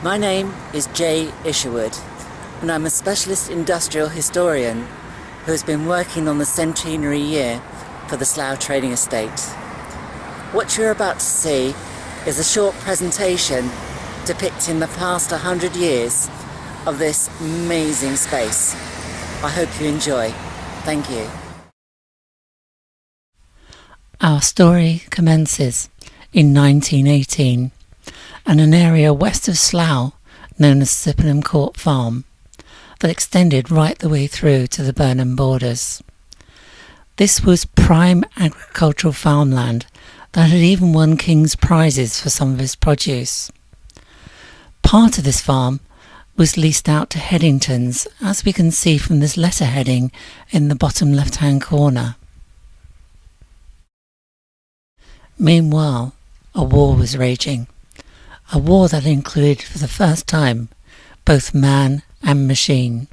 My name is Jaye Isherwood, and I'm a specialist industrial historian who has been working on the centenary year for the Slough Trading Estate. What you're about to see is a short presentation depicting the past 100 years of this amazing space. I hope you enjoy. Thank you. Our story commences in 1918 and an area west of Slough known as Citroen Court Farm that extended right the way through to the Burnham borders. This was prime agricultural farmland that had even won King's prizes for some of its produce. Part of this farm was leased out to Headingtons, as we can see from this letter heading in the bottom left-hand corner. Meanwhile, a war was raging. A war that included for the first time both man and machine.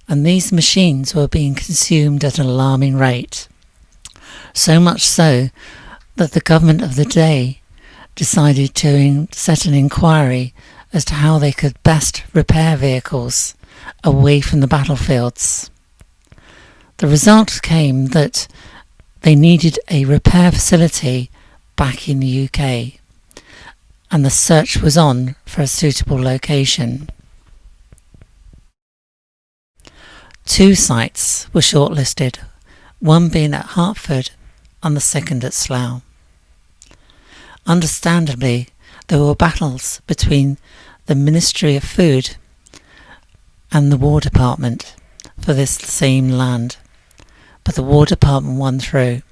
And these machines were being consumed at an alarming rate. So much so that the government of the day decided to set an inquiry as to how they could best repair vehicles away from the battlefields. The result came that they needed a repair facility back in the UK, and the search was on for a suitable location. 2 sites were shortlisted, one being at Hertford and the second at Slough. Understandably, there were battles between the Ministry of Food and the War Department for this same land, but the War Department won through,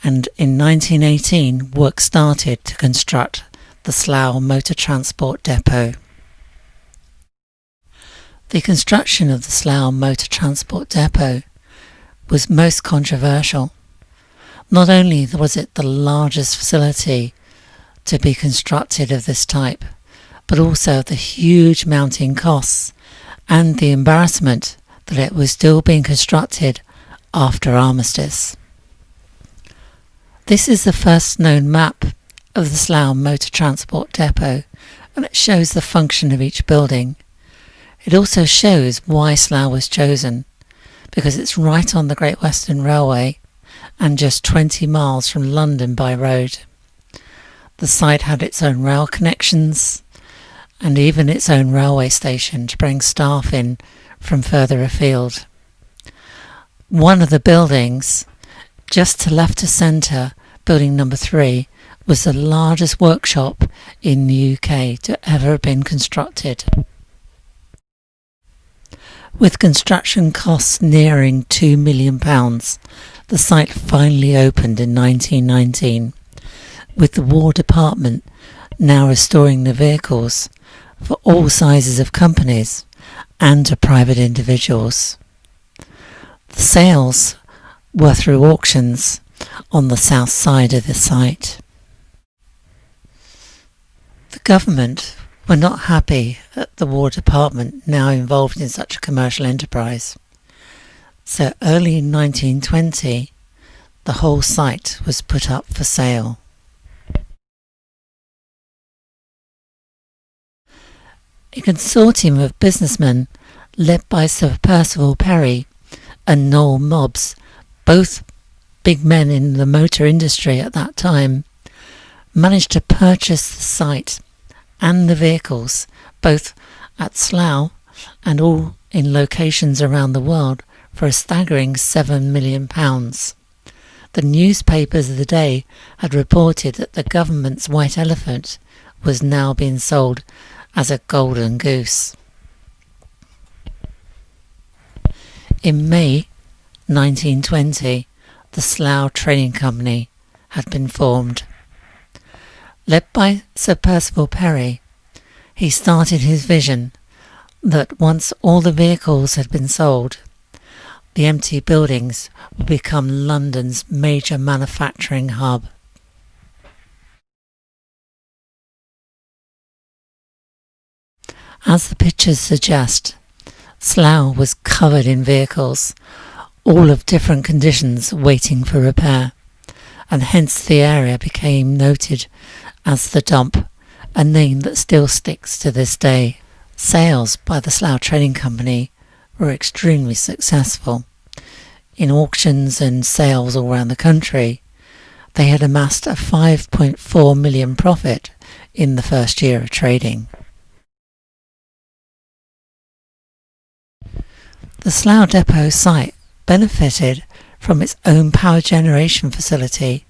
and in 1918 work started to construct the Slough Motor Transport Depot. The construction of the Slough Motor Transport Depot was most controversial. Not only was it the largest facility to be constructed of this type, but also the huge mounting costs and the embarrassment that it was still being constructed after armistice. This is the first known map of the Slough Motor Transport Depot, and it shows the function of each building. It also shows why Slough was chosen, because it's right on the Great Western Railway and just 20 miles from London by road. The site had its own rail connections and even its own railway station to bring staff in from further afield. One of the buildings, just to left of centre, building number 3, was the largest workshop in the UK to ever have been constructed. With construction costs nearing £2 million, the site finally opened in 1919, with the War Department now restoring the vehicles for all sizes of companies and to private individuals. The sales were through auctions on the south side of the site. The government were not happy at the War Department now involved in such a commercial enterprise. So early in 1920, the whole site was put up for sale. A consortium of businessmen led by Sir Percival Perry and Noel Mobbs, both big men in the motor industry at that time, managed to purchase the site and the vehicles, both at Slough and all in locations around the world, for a staggering £7 million. The newspapers of the day had reported that the government's white elephant was now being sold as a golden goose. In May 1920, the Slough Trading Company had been formed. Led by Sir Percival Perry, he started his vision that once all the vehicles had been sold, the empty buildings would become London's major manufacturing hub. As the pictures suggest, Slough was covered in vehicles, all of different conditions waiting for repair, and hence the area became noted as the dump a name that still sticks to this day. Sales by the Slough Trading Company were extremely successful. In auctions and sales all around the country, they had amassed a 5.4 million profit in the first year of trading. The Slough Depot site benefited from its own power generation facility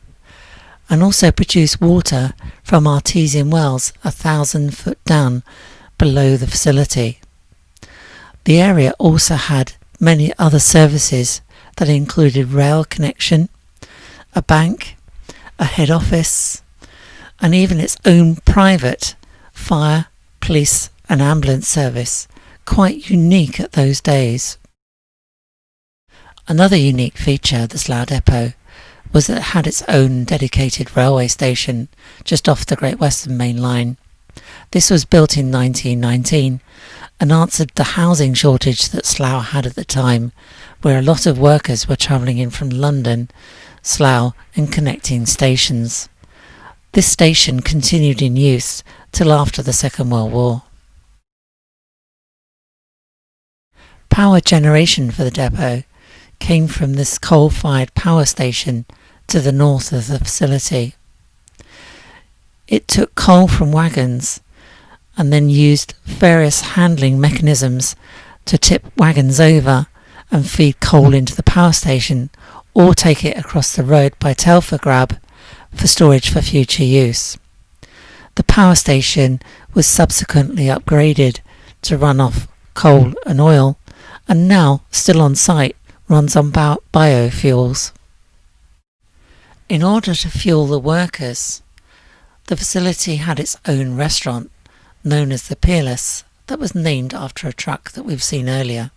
and also produced water from artesian wells 1,000 foot down below the facility. The area also had many other services that included rail connection, a bank, a head office, and even its own private fire, police and ambulance service, quite unique at those days. Another unique feature of the Slough Depot was that it had its own dedicated railway station just off the Great Western Main Line. This was built in 1919 and answered the housing shortage that Slough had at the time, where a lot of workers were travelling in from London, Slough and connecting stations. This station continued in use till after the Second World War. Power generation for the depot came from this coal-fired power station to the north of the facility. It took coal from wagons and then used various handling mechanisms to tip wagons over and feed coal into the power station or take it across the road by telfer grab for storage for future use. The power station was subsequently upgraded to run off coal and oil, and now, still on site, runs on biofuels. In order to fuel the workers, the facility had its own restaurant, known as the Peerless, that was named after a truck that we've seen earlier.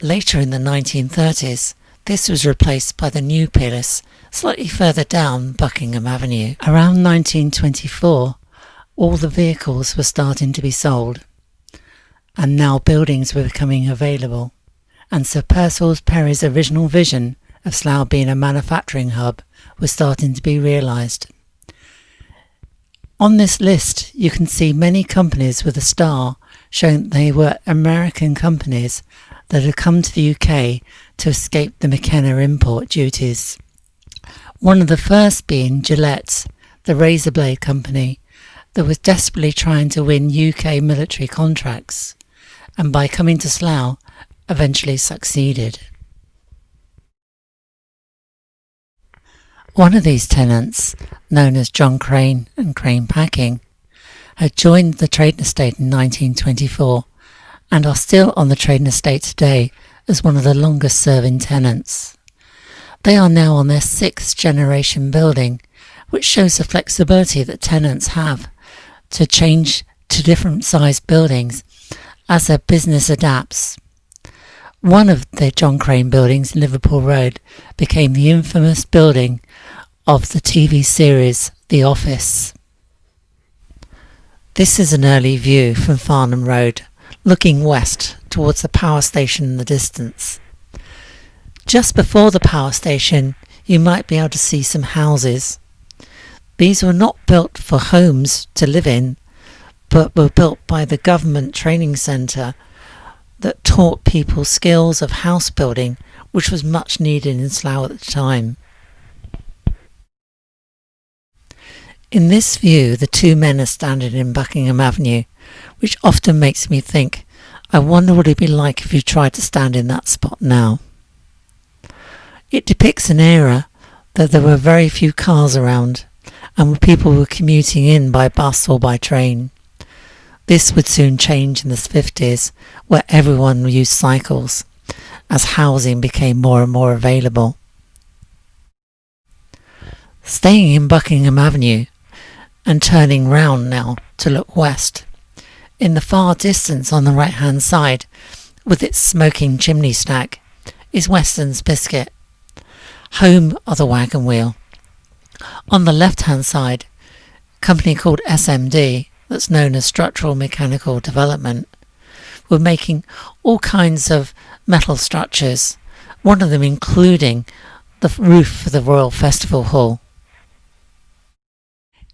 Later in the 1930s, this was replaced by the new Peerless, slightly further down Buckingham Avenue. Around 1924, all the vehicles were starting to be sold, and now buildings were becoming available, and Sir Percival Perry's original vision of Slough being a manufacturing hub was starting to be realised. On this list you can see many companies with a star showing that they were American companies that had come to the UK to escape the McKenna import duties. One of the first being Gillette, the razor blade company that was desperately trying to win UK military contracts, and by coming to Slough eventually succeeded. One of these tenants, known as John Crane and Crane Packing, had joined the trading estate in 1924 and are still on the trading estate today as one of the longest serving tenants. They are now on their 6th generation building, which shows the flexibility that tenants have to change to different sized buildings as their business adapts. One of the John Crane buildings in Liverpool Road became the infamous building of the TV series The Office. This is an early view from Farnham Road, looking west towards the power station in the distance. Just before the power station, you might be able to see some houses. These were not built for homes to live in, but were built by the government training centre that taught people skills of house building, which was much needed in Slough at the time. In this view, the two men are standing in Buckingham Avenue, which often makes me think, I wonder what it'd be like if you tried to stand in that spot now. It depicts an era that there were very few cars around, and people were commuting in by bus or by train. This would soon change in the 50s, where everyone used cycles, as housing became more and more available. Staying in Buckingham Avenue, and turning round now to look west, in the far distance on the right hand side, with its smoking chimney stack, is Weston's Biscuit, home of the Wagon Wheel. On the left hand side, a company called SMD, that's known as Structural Mechanical Development, were making all kinds of metal structures, one of them including the roof for the Royal Festival Hall.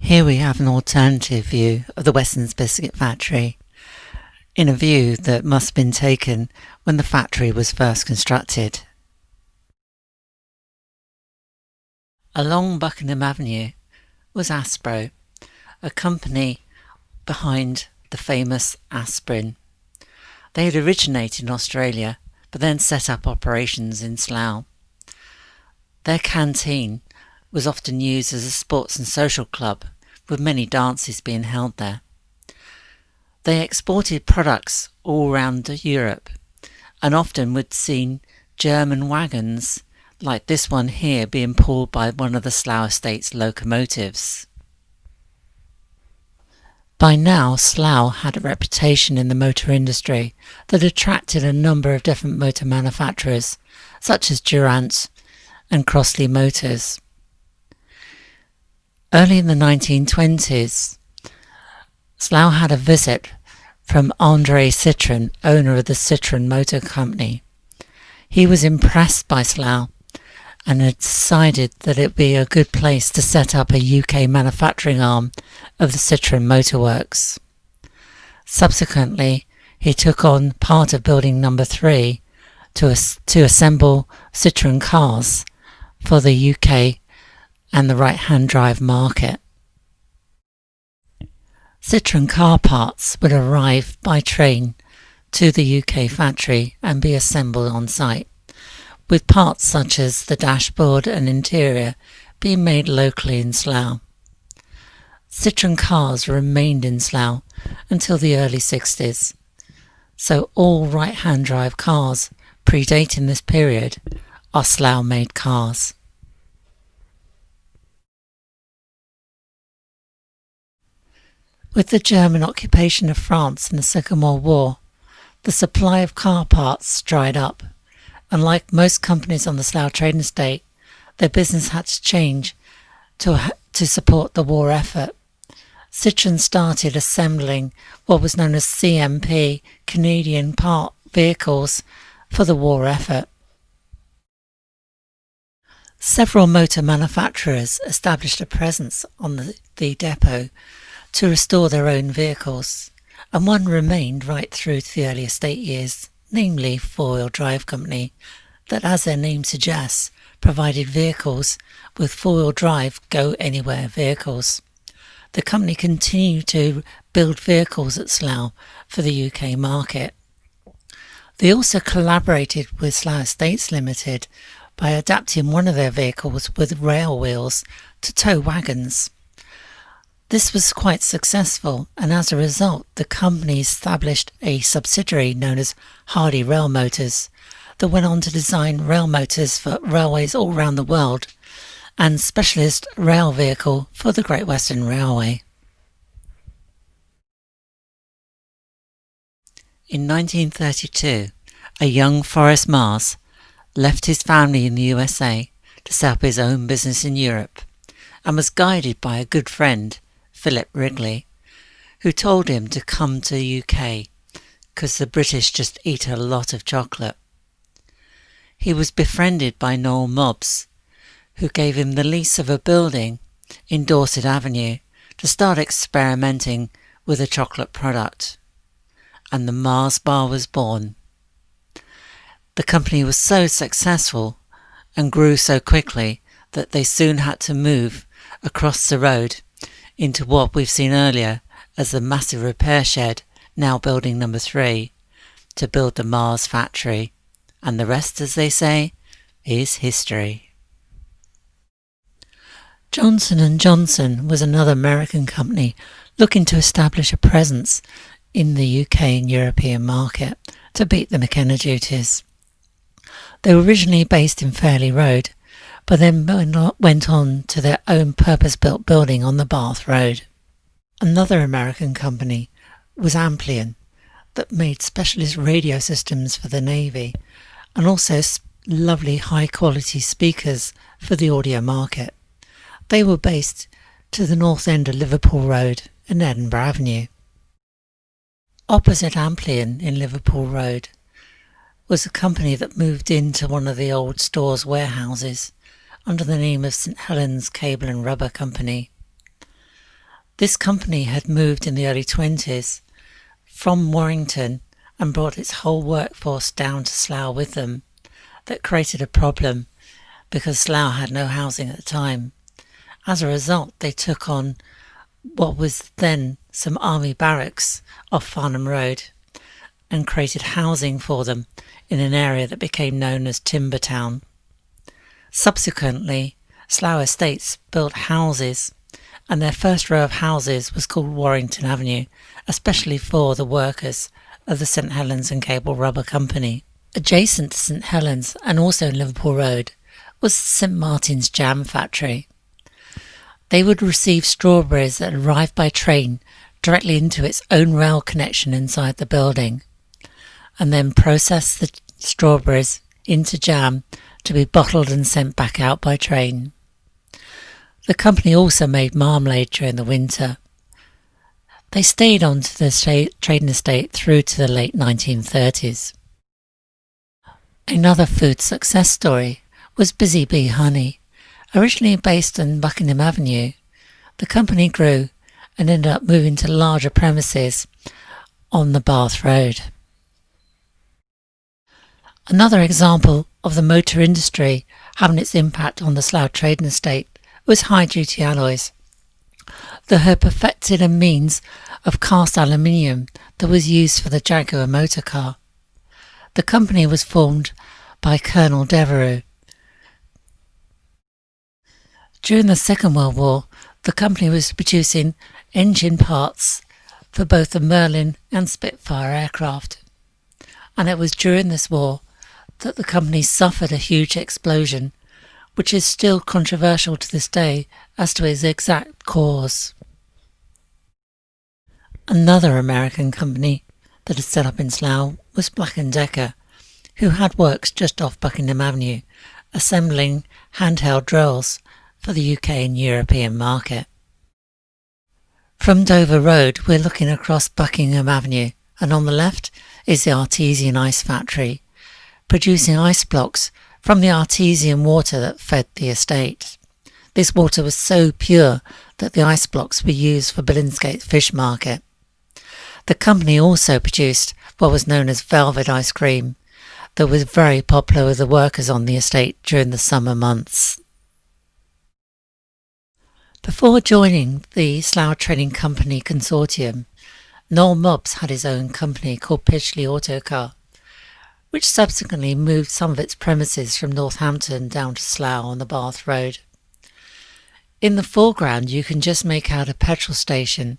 Here we have an alternative view of the Weston's biscuit factory, in a view that must have been taken when the factory was first constructed. Along Buckingham Avenue was Aspro, a company behind the famous aspirin. They had originated in Australia, but then set up operations in Slough. Their canteen was often used as a sports and social club, with many dances being held there. They exported products all around Europe, and often would see German wagons, like this one here, being pulled by one of the Slough Estate's locomotives. By now, Slough had a reputation in the motor industry that attracted a number of different motor manufacturers, such as Durant and Crossley Motors. Early in the 1920s, Slough had a visit from André Citroen, owner of the Citroen Motor Company. He was impressed by Slough and had decided that it would be a good place to set up a UK manufacturing arm of the Citroen Motor Works. Subsequently, he took on part of building number 3 to assemble Citroen cars for the UK and the right-hand drive market. Citroen car parts would arrive by train to the UK factory and be assembled on site, with parts such as the dashboard and interior being made locally in Slough. Citroen cars remained in Slough until the early 60s, so all right-hand drive cars predating this period are Slough-made cars. With the German occupation of France in the Second World War, the supply of car parts dried up, and like most companies on the Slough Trading Estate, their business had to change to support the war effort. Citroen started assembling what was known as CMP, Canadian part vehicles, for the war effort. Several motor manufacturers established a presence on the depot to restore their own vehicles, and one remained right through to the early estate years, namely Four-Wheel Drive Company, that, as their name suggests, provided vehicles with four-wheel drive go-anywhere vehicles. The company continued to build vehicles at Slough for the UK market. They also collaborated with Slough Estates Limited by adapting one of their vehicles with rail wheels to tow wagons. This was quite successful, and as a result, the company established a subsidiary known as Hardy Railmotors that went on to design rail motors for railways all around the world and specialist rail vehicle for the Great Western Railway. In 1932, a young Forrest Mars left his family in the USA to set up his own business in Europe, and was guided by a good friend, Philip Wrigley, who told him to come to the UK because the British just eat a lot of chocolate. He was befriended by Noel Mobbs, who gave him the lease of a building in Dorset Avenue to start experimenting with a chocolate product, and the Mars Bar was born. The company was so successful and grew so quickly that they soon had to move across the road into what we've seen earlier as the massive repair shed, now building number 3, to build the Mars factory, and the rest, as they say, is history. Johnson & Johnson was another American company looking to establish a presence in the UK and European market to beat the McKenna duties. They were originally based in Fairley Road, but then went on to their own purpose-built building on the Bath Road. Another American company was Amplion, that made specialist radio systems for the Navy and also lovely high-quality speakers for the audio market. They were based to the north end of Liverpool Road and Edinburgh Avenue. Opposite Amplion in Liverpool Road was a company that moved into one of the old store's warehouses under the name of St Helens Cable and Rubber Company. This company had moved in the early 20s from Warrington and brought its whole workforce down to Slough with them. That created a problem because Slough had no housing at the time. As a result, they took on what was then some army barracks off Farnham Road and created housing for them in an area that became known as Timber Town. Subsequently, Slough Estates built houses, and their first row of houses was called Warrington Avenue, especially for the workers of the St Helens and Cable Rubber Company. Adjacent to St Helens and also in Liverpool Road was St Martin's Jam Factory. They would receive strawberries that arrived by train directly into its own rail connection inside the building, and then process the strawberries into jam to be bottled and sent back out by train. The company also made marmalade during the winter. They stayed on to the trading estate through to the late 1930s. Another food success story was Busy Bee Honey. Originally based on Buckingham Avenue, the company grew and ended up moving to larger premises on the Bath Road. Another example of the motor industry having its impact on the Slough trading estate was high-duty alloys. They had perfected a means of cast aluminium that was used for the Jaguar motor car. The company was formed by Colonel Devereux. During the Second World War, the company was producing engine parts for both the Merlin and Spitfire aircraft, and it was during this war that the company suffered a huge explosion, which is still controversial to this day as to its exact cause. Another American company that had set up in Slough was Black & Decker, who had works just off Buckingham Avenue, assembling handheld drills for the UK and European market. From Dover Road, we're looking across Buckingham Avenue, and on the left is the Artesian Ice Factory, producing ice blocks from the artesian water that fed the estate. This water was so pure that the ice blocks were used for Billingsgate Fish Market. The company also produced what was known as velvet ice cream that was very popular with the workers on the estate during the summer months. Before joining the Slough Trading Company consortium, Noel Mobbs had his own company called Pidgley Autocar, which subsequently moved some of its premises from Northampton down to Slough on the Bath Road. In the foreground you can just make out a petrol station.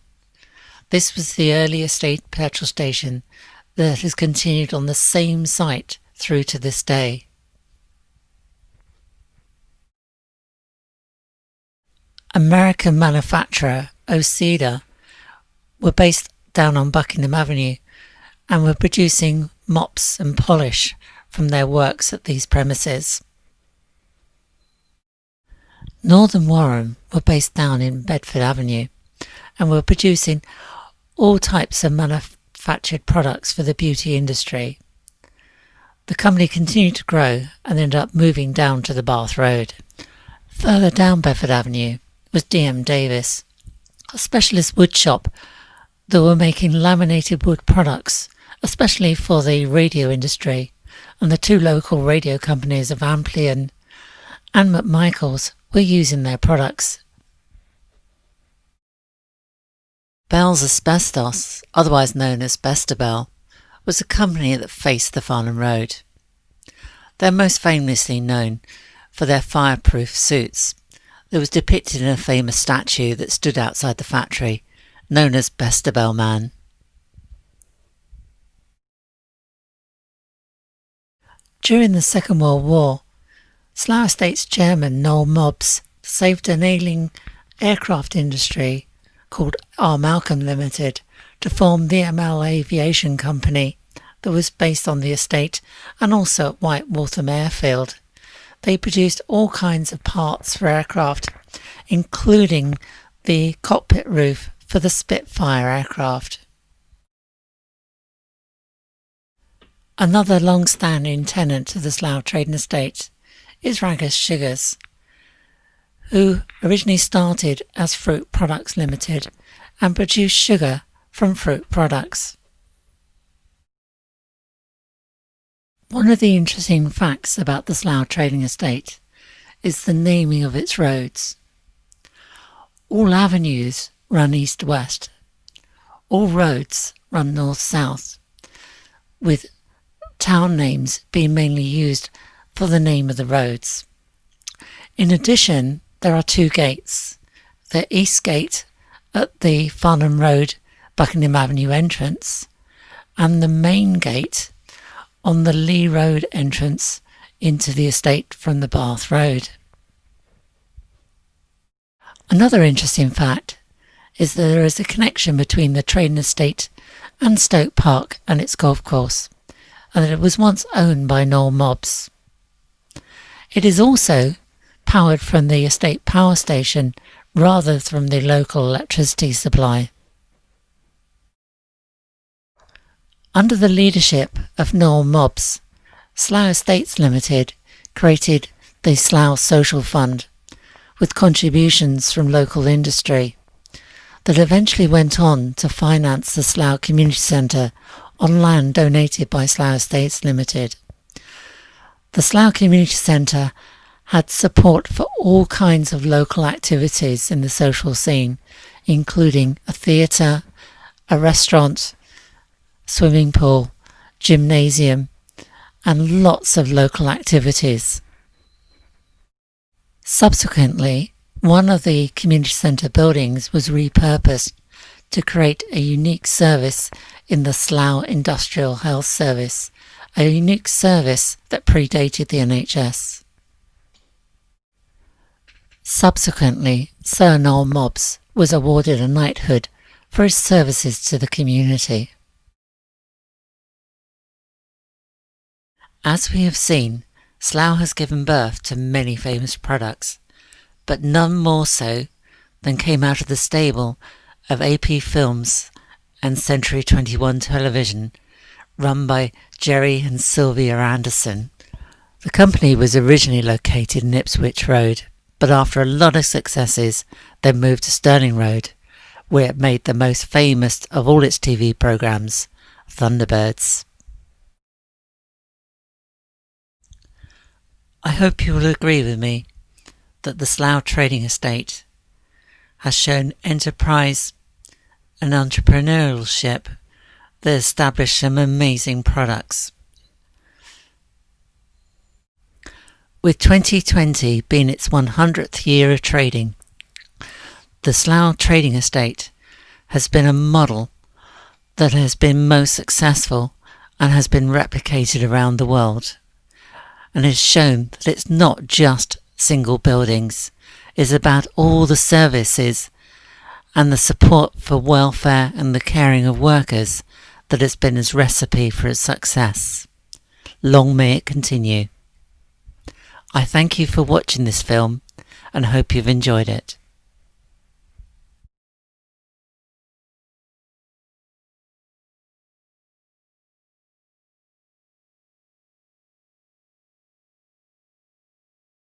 This was the early estate petrol station that has continued on the same site through to this day. American manufacturer Oceda were based down on Buckingham Avenue and were producing mops and polish from their works at these premises. Northam Warren were based down in Bedford Avenue and were producing all types of manufactured products for the beauty industry. The company continued to grow and ended up moving down to the Bath Road. Further down Bedford Avenue was D.M. Davis, a specialist wood shop that were making laminated wood products, especially for the radio industry, and the two local radio companies of Amplian and McMichaels were using their products. Bell's Asbestos, otherwise known as Bestabel, was a company that faced the Farnham Road. They're most famously known for their fireproof suits that was depicted in a famous statue that stood outside the factory, known as Bestabel Man. During the Second World War, Slough Estate's chairman Noel Mobbs saved an ailing aircraft industry called R. Malcolm Limited to form the ML Aviation Company that was based on the estate and also at White Waltham Airfield. They produced all kinds of parts for aircraft, including the cockpit roof for the Spitfire aircraft. Another long-standing tenant of the Slough Trading Estate is Raggers Sugars, who originally started as Fruit Products Limited and produced sugar from fruit products. One of the interesting facts about the Slough Trading Estate is the naming of its roads. All avenues run east-west. All roads run north-south, with town names being mainly used for the name of the roads. In addition, there are two gates. The East Gate at the Farnham Road, Buckingham Avenue entrance, and the main gate on the Lee Road entrance into the estate from the Bath Road. Another interesting fact is that there is a connection between the trading estate and Stoke Park and its golf course, and that it was once owned by Northam Warren. It is also powered from the estate power station rather than from the local electricity supply. Under the leadership of Northam Warren, Slough Estates Limited created the Slough Social Fund with contributions from local industry that eventually went on to finance the Slough Community Centre on land donated by Slough Estates Limited. The Slough Community Centre had support for all kinds of local activities in the social scene, including a theatre, a restaurant, swimming pool, gymnasium, and lots of local activities. Subsequently, one of the community centre buildings was repurposed to create a unique service in the Slough Industrial Health Service, a unique service that predated the NHS. Subsequently, Sir Northam Warren was awarded a knighthood for his services to the community. As we have seen, Slough has given birth to many famous products, but none more so than came out of the stable of AP Films and Century 21 Television, run by Jaye and Sylvia Anderson. The company was originally located in Ipswich Road, but after a lot of successes, they moved to Stirling Road, where it made the most famous of all its TV programmes, Thunderbirds. I hope you will agree with me that the Slough Trading Estate has shown enterprise and entrepreneurship that established some amazing products. With 2020 being its 100th year of trading, the Slough Trading Estate has been a model that has been most successful and has been replicated around the world, and has shown that it's not just single buildings, it's about all the services and the support for welfare and the caring of workers that has been its recipe for its success. Long may it continue. I thank you for watching this film and hope you've enjoyed it.